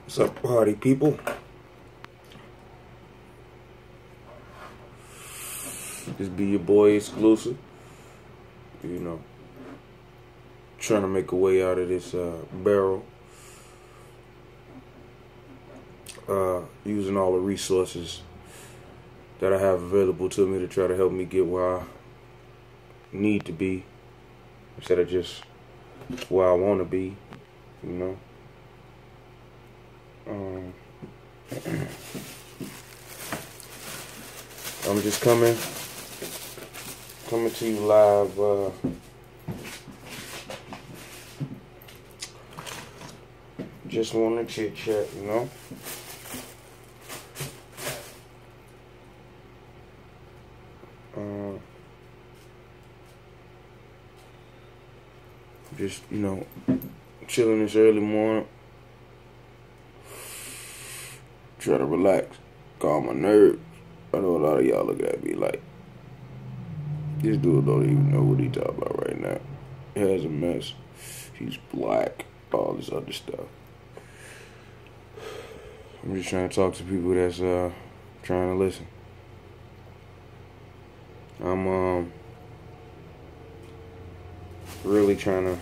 What's up, party people? This be your boy Exclusive. You know, trying to make a way out of this barrel. Using all the resources that I have available to me to try to help me get where I need to be instead of just where I want to be, you know. I'm just coming to you live. Just want to chit chat, you know. Just, you know, chilling this early morning. Try to relax, calm my nerves. I know a lot of y'all look at me like, this dude don't even know what he talking about right now. He has a mess. He's black, all this other stuff. I'm just trying to talk to people that's trying to listen. I'm really trying to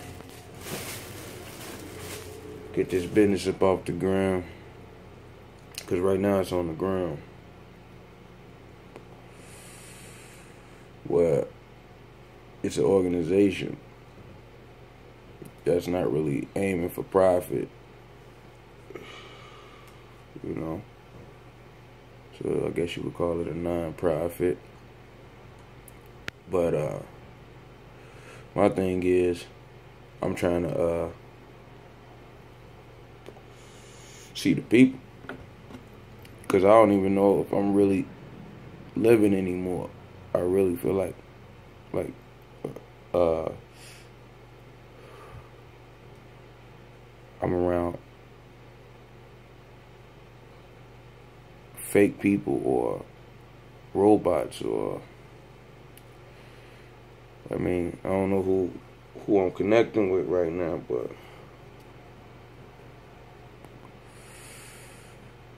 get this business up off the ground, because right now it's on the ground where it's an organization that's not really aiming for profit, you know. So I guess you would call it a non-profit. But my thing is, I'm trying to see the people, because I don't even know if I'm really living anymore. I really feel like I'm around fake people or robots, or I mean, I don't know who I'm connecting with right now, but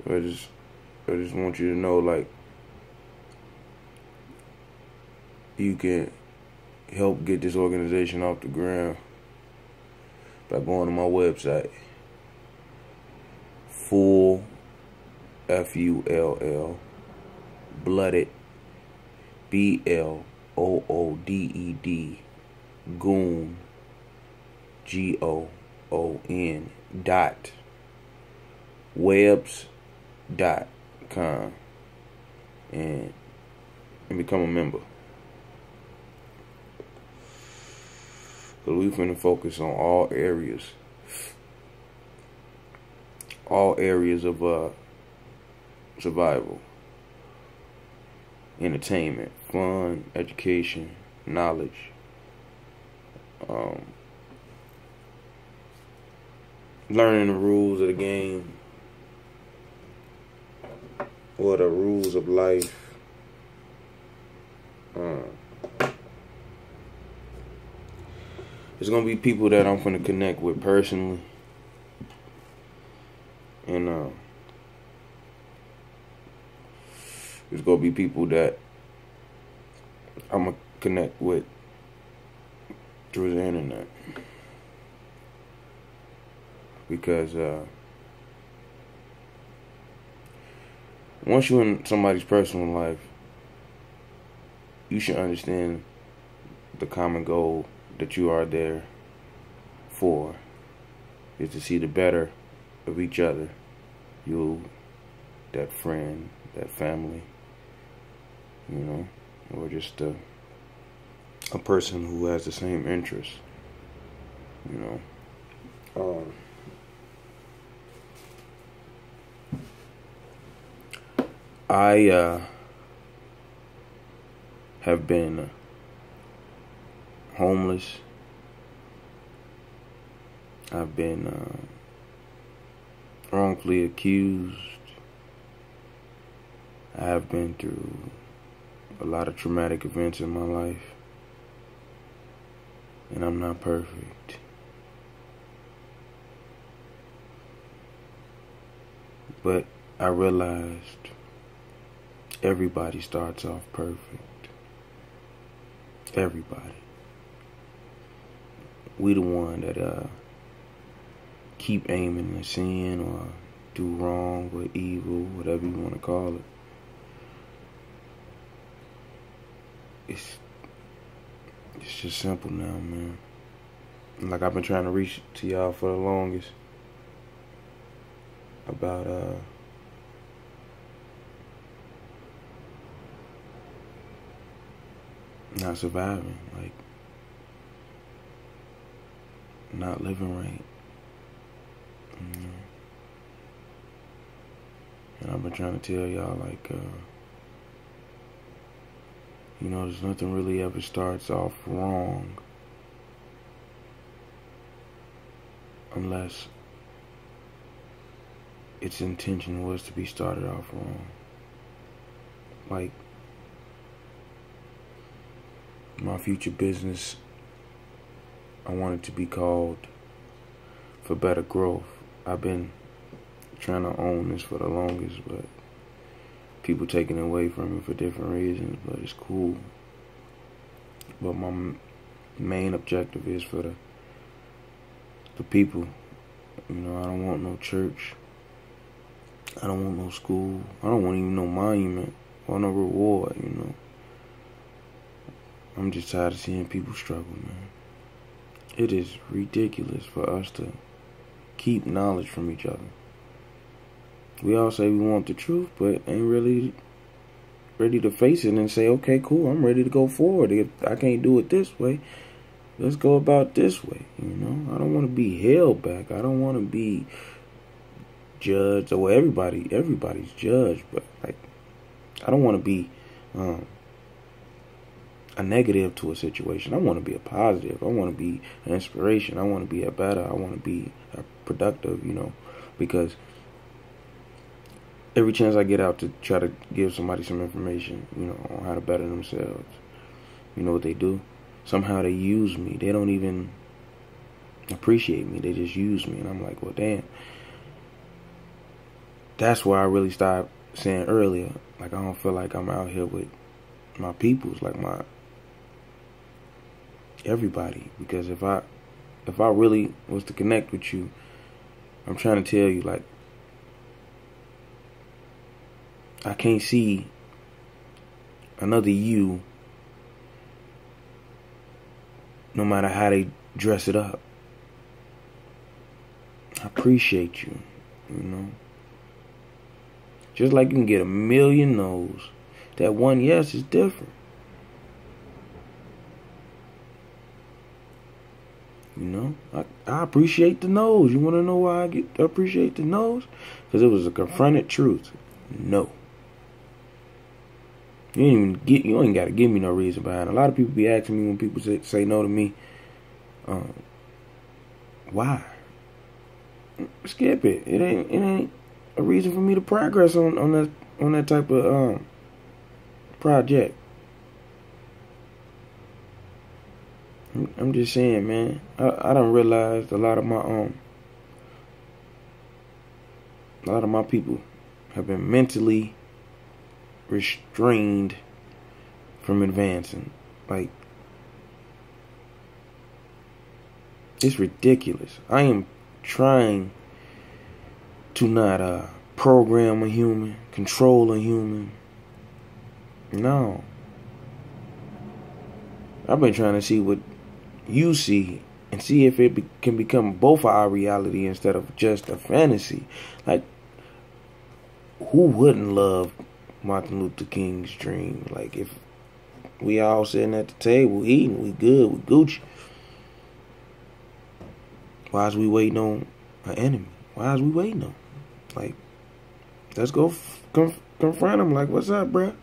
I just want you to know, like, you can help get this organization off the ground by going to my website, full FULL blooded BLOODED goon GOON webs.com and become a member. So we finna focus on all areas of survival, entertainment, fun, education, knowledge, learning the rules of the game, or the rules of life. There's gonna be people that I'm gonna connect with personally, and there's gonna be people that I'm gonna connect with through the internet, because once you're in somebody's personal life, you should understand the common goal that you are there for is to see the better of each other. You, that friend, that family, you know, or just a person who has the same interests, you know. I have been homeless. I've been wrongfully accused. I have been through a lot of traumatic events in my life, and I'm not perfect. But I realized everybody starts off perfect. Everybody. We the one that keep aiming at sin or do wrong or evil, whatever you want to call it. It's just simple now, man. Like I've been trying to reach to y'all for the longest about not surviving, like not living right. And I've been trying to tell y'all, like, there's nothing really ever starts off wrong unless its intention was to be started off wrong. Like, my future business, I want it to be called For Better Growth. I've been trying to own this for the longest, but people taking it away from me for different reasons, but it's cool. But my main objective is for the people. I don't want no church. I don't want no school. I don't want even no monument or no reward, I'm just tired of seeing people struggle, man. It is ridiculous for us to keep knowledge from each other. We all say we want the truth, but ain't really ready to face it and say, okay, cool, I'm ready to go forward. If I can't do it this way, let's go about this way, I don't want to be held back. I don't want to be judged. Well, everybody's judged, but like, I don't want to be a negative to a situation. I want to be a positive. I want to be an inspiration. I want to be a better. I want to be a productive, because every chance I get out to try to give somebody some information, on how to better themselves, you know what they do? Somehow they use me. They don't even appreciate me. They just use me. And I'm like, well, damn. That's why I really stopped saying earlier, like, I don't feel like I'm out here with my peoples, like everybody. Because if I really was to connect with you, I'm trying to tell you, like, I can't see another you, no matter how they dress it up. I appreciate you, Just like you can get a million no's, that one yes is different. I appreciate the no's. You want to know why I appreciate the no's? Because it was a confronted truth. No. You ain't got to give me no reason behind it. A lot of people be asking me when people say no to me, why? Skip it. It ain't a reason for me to progress on that type of project. I'm just saying, man. I done realized a lot of my people have been mentally restrained from advancing. Like, it's ridiculous. I am trying to not program a human, control a human. No. I've been trying to see what you see and see if it can become both our reality instead of just a fantasy. Like, who wouldn't love Martin Luther King's dream? Like, if we all sitting at the table eating, we good, we Gucci. Why is we waiting on an enemy? Why is we waiting on? Like, let's go confront him. Like, what's up, bruh?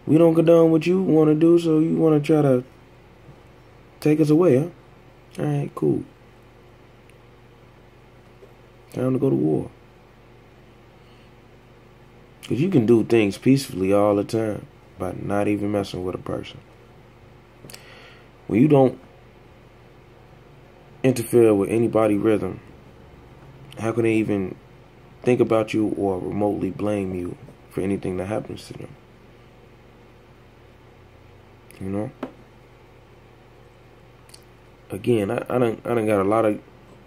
We don't condone what you want to do, so you want to try to take us away, huh? Alright, cool. Time to go to war. Because you can do things peacefully all the time by not even messing with a person. When you don't interfere with anybody's rhythm, how can they even think about you or remotely blame you for anything that happens to them. You know? Again, I done got a lot of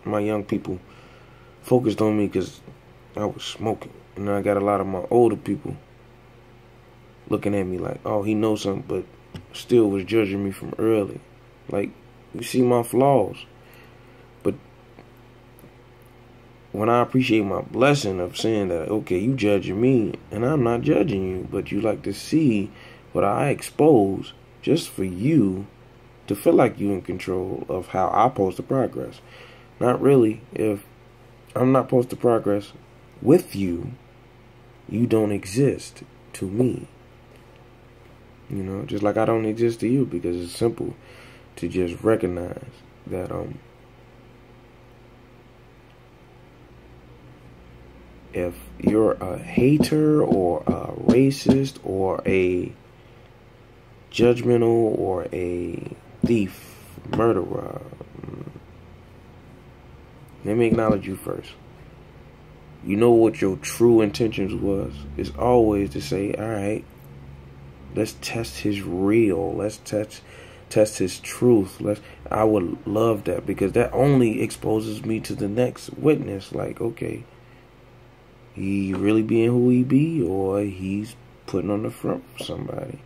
my young people focused on me because I was smoking. And I got a lot of my older people looking at me like, oh, he knows something, but still was judging me from early. Like, you see my flaws. But when I appreciate my blessing of saying that, okay, you judging me, and I'm not judging you, but you like to see what I expose just for you to feel like you in control of how I'm supposed to progress. Not really. If I'm not supposed to progress with you, you don't exist to me. You know, just like I don't exist to you, because it's simple to just recognize that if you're a hater or a racist or a judgmental or a thief, murderer, let me acknowledge you first. You know what your true intentions was. It's always to say, all right, let's test his real. Let's test his truth. I would love that, because that only exposes me to the next witness. Like, okay, he really being who he be, or he's putting on the front for somebody.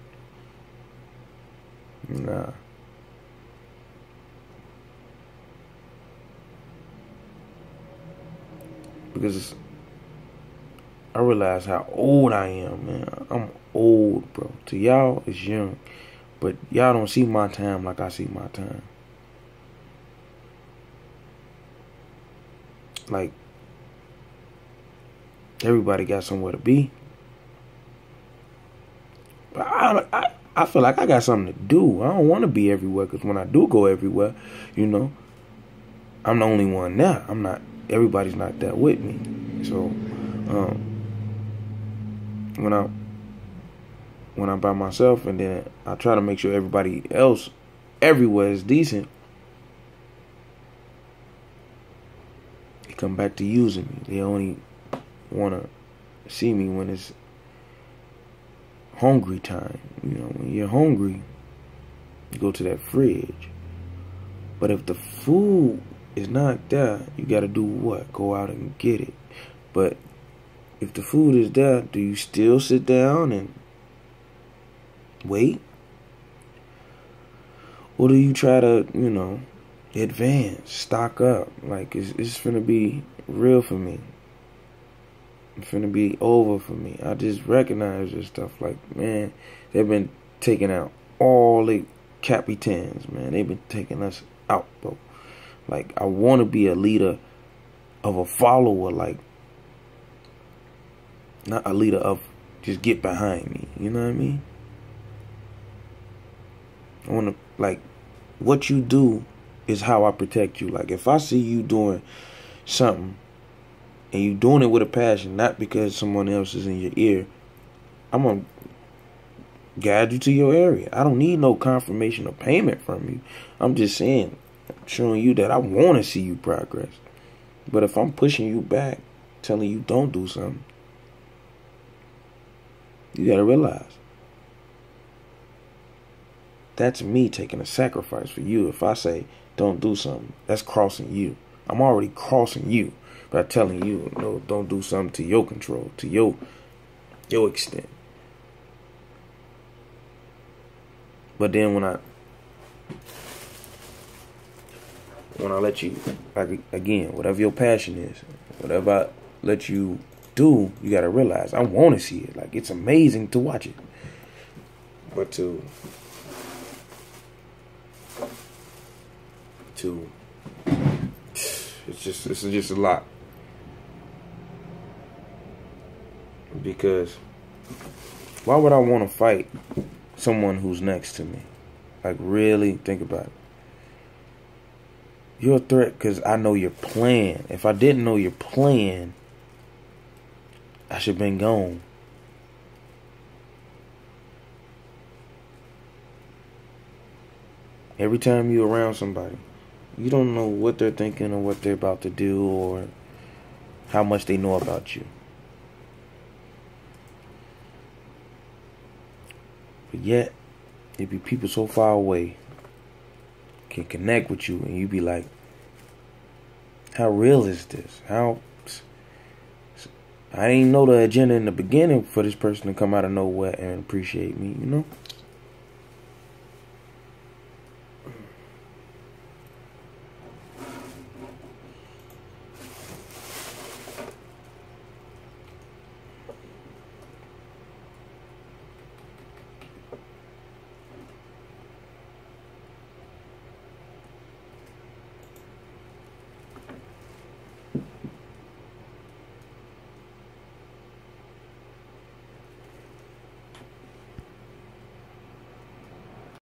Nah. Because I realize how old I am, man. I'm old, bro. To y'all, it's young. But y'all don't see my time like I see my time. Like, everybody got somewhere to be. But I feel like I got something to do. I don't want to be everywhere, because when I do go everywhere, you know, I'm the only one there. Everybody's not there with me. So, when I'm by myself, and then I try to make sure everybody else everywhere is decent, they come back to using me. They only want to see me when it's hungry time. You know, when you're hungry, you go to that fridge. But if the food is not there, you got to do what? Go out and get it. But if the food is there, do you still sit down and wait? Or do you try to, you know, advance, stock up? Like, it's finna be real for me. It's finna be over for me. I just recognize this stuff. Like, man, they've been taking out all the capitans, man. They've been taking us out, bro. Like, I want to be a leader of a follower, like, not a leader of just get behind me. You know what I mean? I want to, like, what you do is how I protect you. Like, if I see you doing something and you doing it with a passion, not because someone else is in your ear, I'm going to guide you to your area. I don't need no confirmation or payment from you. I'm just saying, showing you that I want to see you progress. But if I'm pushing you back, telling you don't do something, you got to realize that's me taking a sacrifice for you. If I say don't do something, that's crossing you. I'm already crossing you by telling you, no, don't do something to your control, to your extent. But then when I let you, like, again, whatever your passion is, whatever I let you do, you got to realize I want to see it. Like, it's amazing to watch it. But it's just a lot. Because why would I want to fight someone who's next to me? Like, really think about it. You're a threat because I know your plan. If I didn't know your plan, I should have been gone. Every time you're around somebody, you don't know what they're thinking or what they're about to do, or how much they know about you. But yet, it be people so far away can connect with you, and you be like, how real is this? I didn't know the agenda in the beginning for this person to come out of nowhere and appreciate me, you know?